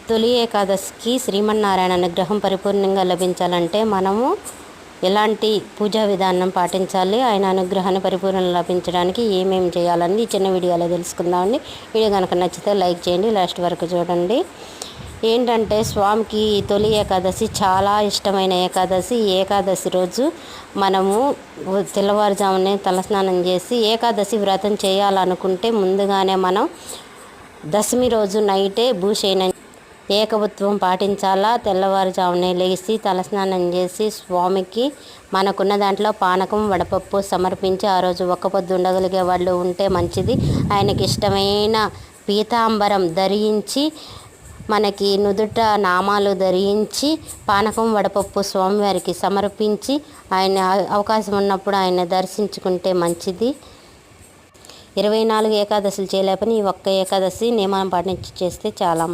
తొలి ఏకాదశికి శ్రీమన్నారాయణ అనుగ్రహం పరిపూర్ణంగా లభించాలంటే మనము ఎలాంటి పూజా విధానం పాటించాలి, ఆయన అనుగ్రహాన్ని పరిపూర్ణంగా లభించడానికి ఏమేమి చేయాలని ఈ చిన్న వీడియోలో తెలుసుకుందామండి. వీడియో కనుక నచ్చితే లైక్ చేయండి, లాస్ట్ వరకు చూడండి. ఏంటంటే స్వామికి తొలి ఏకాదశి చాలా ఇష్టమైన ఏకాదశి. ఏకాదశి రోజు మనము తెల్లవారుజామునే తలస్నానం చేసి ఏకాదశి వ్రతం చేయాలనుకుంటే ముందుగానే మనం దశమి రోజు నైటే భూషయనం ఏకభుత్వం పాటించాలా. తెల్లవారుజామునే లేచి తలస్నానం చేసి స్వామికి మనకున్న దాంట్లో పానకం వడపప్పు సమర్పించి ఆ రోజు ఒక్క పొద్దు ఉండగలిగే వాళ్ళు ఉంటే మంచిది. ఆయనకి ఇష్టమైన పీతాంబరం ధరించి మనకి నుదుట నామాలు ధరించి పానకం వడపప్పు స్వామివారికి సమర్పించి ఆయన అవకాశం ఉన్నప్పుడు ఆయన దర్శించుకుంటే మంచిది. 24 ఏకాదశులు చేయలేపని ఈ ఒక్క ఏకాదశి నియమం పాటించి చేస్తే చాలా